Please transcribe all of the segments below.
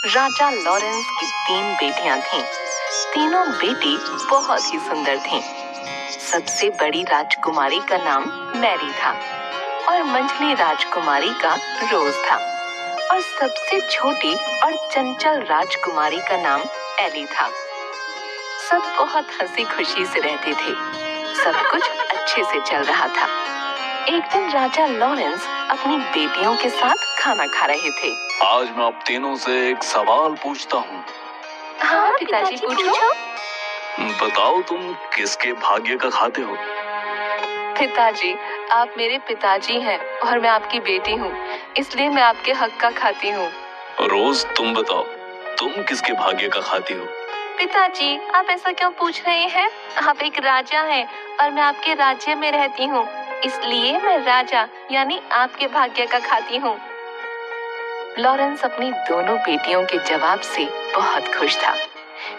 राजा Lawrence की 3 बेटियां थीं। तीनों बेटी बहुत ही सुंदर थीं। सबसे बड़ी राजकुमारी का नाम मैरी था और मंझली राजकुमारी का रोज था और सबसे छोटी और चंचल राजकुमारी का नाम एली था। सब बहुत हंसी खुशी से रहते थे। सब कुछ अच्छे से चल रहा था। एक दिन राजा लॉरेंस अपनी बेटियों के साथ खाना खा रहे थे। आज मैं आप तीनों से एक सवाल पूछता हूँ। हाँ पिताजी पूछो। बताओ तुम किसके भाग्य का खाते हो? पिताजी, आप मेरे पिताजी हैं और मैं आपकी बेटी हूँ, इसलिए मैं आपके हक का खाती हूँ। रोज तुम बताओ, तुम किसके भाग्य का खाती हो? पिताजी, आप ऐसा क्यों पूछ रहे हैं? आप एक राजा हैं और मैं आपके राज्य में रहती हूँ, इसलिए मैं राजा यानी आपके भाग्य का खाती हूँ। लॉरेंस अपनी दोनों बेटियों के जवाब से बहुत खुश था।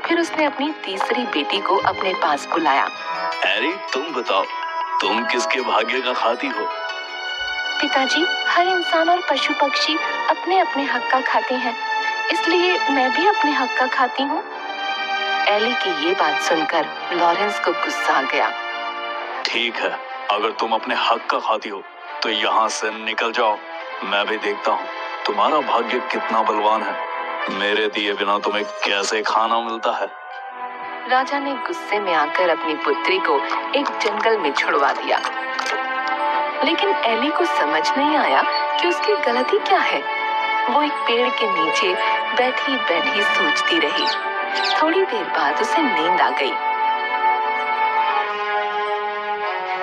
फिर उसने अपनी तीसरी बेटी को अपने पास बुलाया। एरी, तुम बताओ, तुम किसके भाग्य का खाती हो? पिताजी, हर इंसान और पशु पक्षी अपने अपने हक का खाते हैं, इसलिए मैं भी अपने हक का खाती हूँ। एली की ये बात सुनकर लॉरेंस को गुस्सा आ गया। ठीक है, अगर तुम अपने हक का खाती हो तो यहाँ से निकल जाओ। मैं भी देखता हूँ तुम्हारा भाग्य कितना बलवान है। मेरे दिए बिना तुम्हें कैसे खाना मिलता है। राजा ने गुस्से में आकर अपनी पुत्री को एक जंगल में छुड़वा दिया। लेकिन एली को समझ नहीं आया कि उसकी गलती क्या है। वो एक पेड़ के नीचे बैठी बैठी सोचती रही। थोड़ी देर बाद उसे नींद आ गई।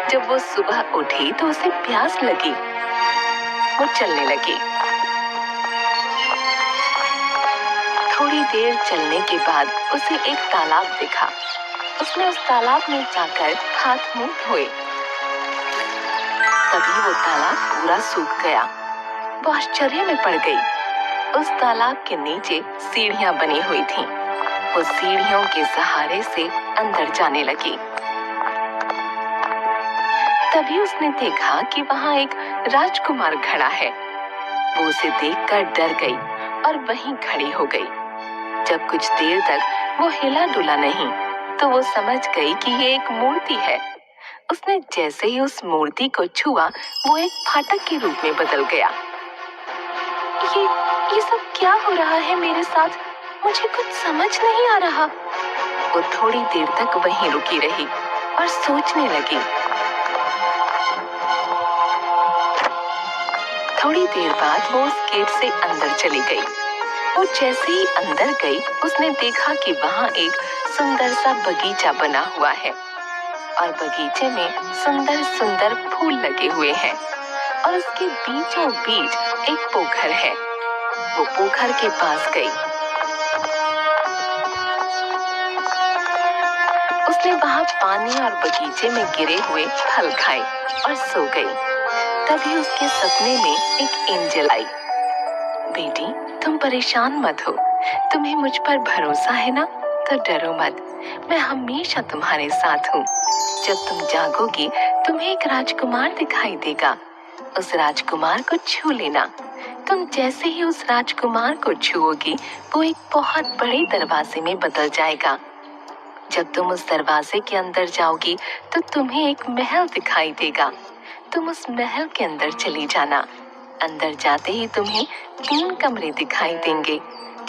जब वो सुबह उठी तो उसे प्यास लगी। वो चलने लगी। थोड़ी देर चलने के बाद उसे एक तालाब दिखा। उसने उस तालाब में जाकर हाथ मुंह धोए। तभी वो तालाब पूरा सूख गया। वो आश्चर्य में पड़ गई। उस तालाब के नीचे सीढ़ियां बनी हुई थीं। वो सीढ़ियों के सहारे से अंदर जाने लगी। तभी उसने देखा कि वहां एक राजकुमार खड़ा है। वो उसे देखकर डर गई और वहीं खड़ी हो गई। जब कुछ देर तक वो हिला डुला नहीं, तो वो समझ गई कि ये एक मूर्ति है। उसने जैसे ही उस मूर्ति को छुआ, वो एक फाटक के रूप में बदल गया। ये सब क्या हो रहा है मेरे साथ? मुझे कुछ समझ नहीं आ रहा। वो थोड़ी देर तक वहीं रुकी रही और सोचने लगी। थोड़ी देर बाद वो उस गेट से अंदर चली गई। वो जैसे ही अंदर गई, उसने देखा कि वहाँ एक सुंदर सा बगीचा बना हुआ है और बगीचे में सुंदर सुंदर फूल लगे हुए हैं और उसके बीचों बीच एक पोखर है। वो पोखर के पास गई। उसने वहाँ पानी और बगीचे में गिरे हुए फल खाए और सो गई। तभी उसके सपने में एक एंजल आई। बेटी, तुम परेशान मत हो। तुम्हें मुझ पर भरोसा है ना? तो डरो मत। मैं हमेशा तुम्हारे साथ हूँ। जब तुम जागोगी, तुम्हें एक राजकुमार दिखाई देगा। उस राजकुमार को छू लेना। तुम जैसे ही उस राजकुमार को छुओगी, वो एक बहुत बड़े दरवाजे में बदल जाएगा। जब तुम उस दरवाजे के अंदर जाओगी, तो तुम्हें एक महल दिखाई देगा। तुम उस महल के अंदर चली जाना। अंदर जाते ही तुम्हें 3 कमरे दिखाई देंगे,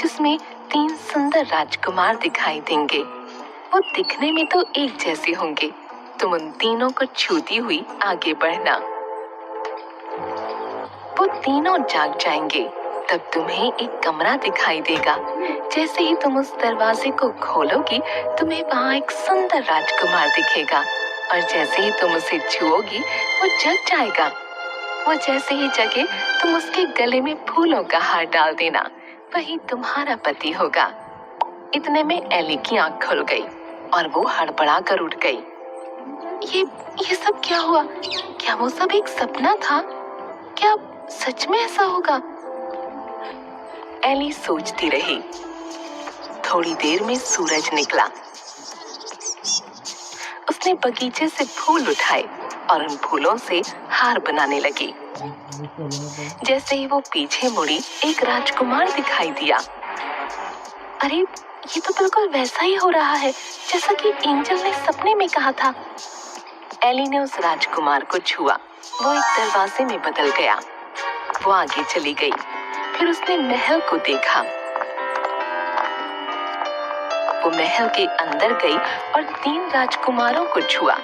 जिसमें 3 सुंदर राजकुमार दिखाई देंगे। वो दिखने में तो एक जैसे होंगे। तुम उन तीनों को छूती हुई आगे बढ़ना। वो तीनों जाग जाएंगे। तब तुम्हें एक कमरा दिखाई देगा। जैसे ही तुम उस दरवाजे को खोलोगी, तुम्हें वहाँ एक सुंदर राजकुमार दिखेगा और जैसे ही तुम उसे छुओगी, वो जग जाएगा। वो जैसे ही जगे, तुम उसके गले में फूलों का हार डाल देना। वही तुम्हारा पति होगा। इतने में एली की आंख खुल गई और वो हड़बड़ा कर उठ गई। ये सब क्या हुआ? क्या वो सब एक सपना था? क्या सच में ऐसा होगा? एली सोचती रही। थोड़ी देर में सूरज निकला। उसने बगीचे से फूल उठाए और उन फूलों से हार बनाने लगी। जैसे ही वो पीछे मुड़ी, एक राजकुमार दिखाई दिया। अरे ये तो बिल्कुल वैसा ही हो रहा है जैसा कि एंजल ने सपने में कहा था। एली ने उस राजकुमार को छुआ। वो एक दरवाजे में बदल गया। वो आगे चली गई। फिर उसने महल को देखा। वो महल के अंदर गई और 3 राजकुमारों को छुआ।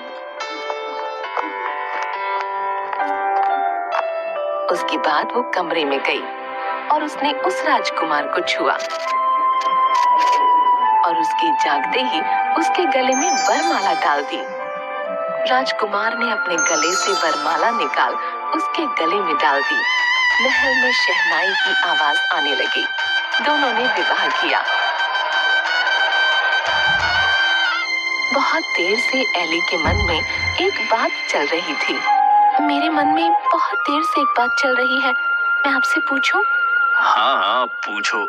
उसके बाद वो कमरे में गई और उसने उस राजकुमार को छुआ और उसके जागते ही उसके गले में वरमाला डाल दी। राजकुमार ने अपने गले से वरमाला निकाल उसके गले में डाल दी। महल में शहनाई की आवाज आने लगी। दोनों ने विवाह किया। बहुत देर से एली के मन में एक बात चल रही थी। मेरे मन में बहुत देर से एक बात चल रही है। मैं आपसे पूछूं? हाँ हाँ, पूछो।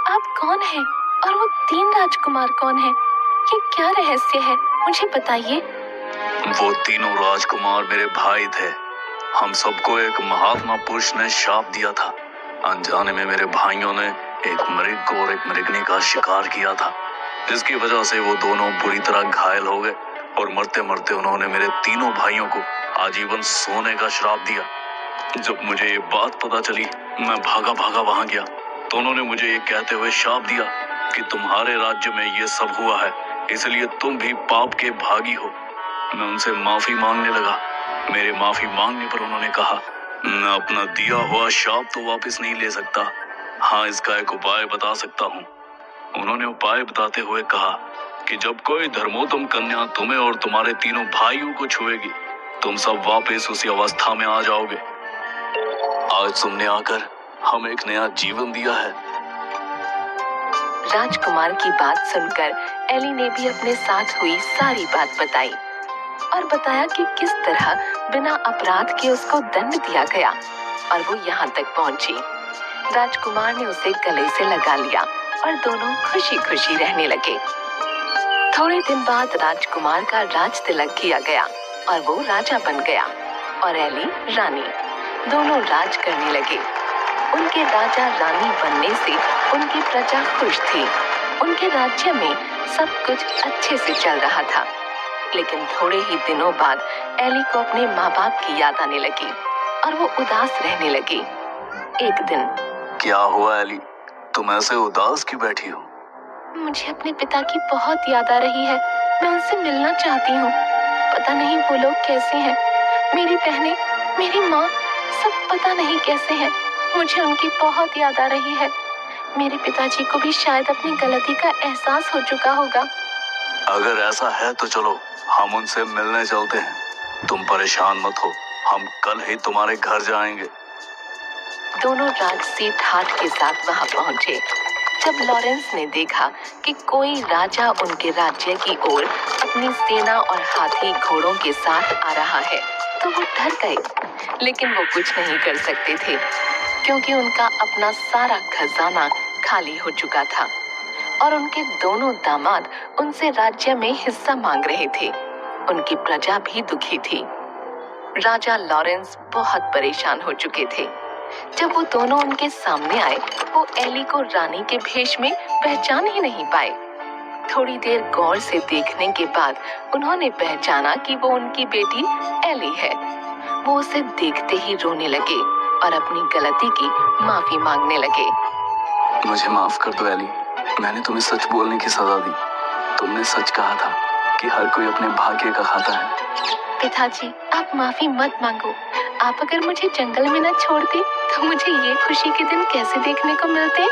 आप कौन हैं? और वो 3 राजकुमार कौन हैं? ये क्या रहस्य है? मुझे बताइए। वो तीनों राजकुमार मेरे भाई थे। हम सबको एक महात्मा पुरुष ने शाप दिया था। अनजाने में मेरे भाइयों ने एक मृग और एक मृगनी का शिकार किया था, जिसकी वजह से वो दोनों बुरी तरह घायल हो गए और मरते मरते उन्होंने मेरे तीनों भाइयों को आजीवन सोने का श्राप दिया। जब मुझे ये बात पता चली, मैं भागा भागा वहां गया तो उन्होंने मुझे ये कहते हुए शाप दिया कि तुम्हारे राज्य में ये सब हुआ है, इसलिए तुम भी पाप के भागी हो। मैं उनसे माफी मांगने लगा। मेरे माफी मांगने पर उन्होंने कहा, मैं अपना दिया हुआ शाप तो वापस नहीं ले सकता। हाँ, इसका एक उपाय बता सकता हूँ। उन्होंने उपाय बताते हुए कहा कि जब कोई धर्मोत्तम कन्या तुम्हें और तुम्हारे तीनों भाइयों को छुएगी, तुम सब वापस उसी अवस्था में आ जाओगे। आज तुमने आकर हमें एक नया जीवन दिया है। राजकुमार की बात सुनकर एली ने भी अपने साथ हुई सारी बात बताई और बताया कि किस तरह बिना अपराध के उसको दंड दिया गया और वो यहाँ तक पहुंची। राजकुमार ने उसे गले से लगा लिया और दोनों खुशी खुशी रहने लगे। थोड़े दिन बाद राजकुमार का राज तिलक किया गया और वो राजा बन गया और एली रानी। दोनों राज करने लगे। उनके राजा रानी बनने से उनकी प्रजा खुश थी। उनके राज्य में सब कुछ अच्छे से चल रहा था। लेकिन थोड़े ही दिनों बाद एली को अपने माँ बाप की याद आने लगी और वो उदास रहने लगी। एक दिन, क्या हुआ एली? तुम ऐसे उदास क्यों बैठी हो? मुझे अपने पिता की बहुत याद आ रही है। मैं उनसे मिलना चाहती हूँ। पता नहीं वो लोग कैसे हैं। मेरी बहनें, मेरी माँ, सब पता नहीं कैसे हैं। मुझे उनकी बहुत याद आ रही है। मेरे पिताजी को भी शायद अपनी गलती का एहसास हो चुका होगा। अगर ऐसा है तो चलो हम उनसे मिलने चलते हैं। तुम परेशान मत हो, हम कल ही तुम्हारे घर जाएंगे। दोनों राजसी ठाठ के साथ वहां पहुंचे। जब लॉरेंस ने देखा कि कोई राजा उनके राज्य की ओर अपनी सेना और हाथी घोड़ों के साथ आ रहा है, तो वो डर गए। लेकिन वो कुछ नहीं कर सकते थे, क्योंकि उनका अपना सारा खजाना खाली हो चुका था और उनके दोनों दामाद उनसे राज्य में हिस्सा मांग रहे थे। उनकी प्रजा भी दुखी थी। राजा लॉरेंस बहुत परेशान हो चुके थे। जब वो दोनों उनके सामने आए, वो एली को रानी के भेष में पहचान ही नहीं पाए। थोड़ी देर गौर से देखने के बाद उन्होंने पहचाना कि वो उनकी बेटी एली है। वो उसे देखते ही रोने लगे और अपनी गलती की माफी मांगने लगे। मुझे माफ कर दो एली, मैंने तुम्हें सच बोलने की सजा दी। तुमने सच कहा था कि हर कोई अपने भाग्य का खाता है। पिताजी, आप माफी मत मांगो। आप अगर मुझे जंगल में न छोड़ते तो मुझे ये खुशी के दिन कैसे देखने को मिलते?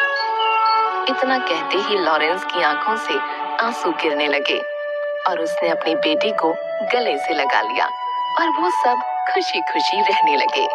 इतना कहते ही लॉरेंस की आंखों से आंसू गिरने लगे और उसने अपनी बेटी को गले से लगा लिया और वो सब खुशी खुशी रहने लगे।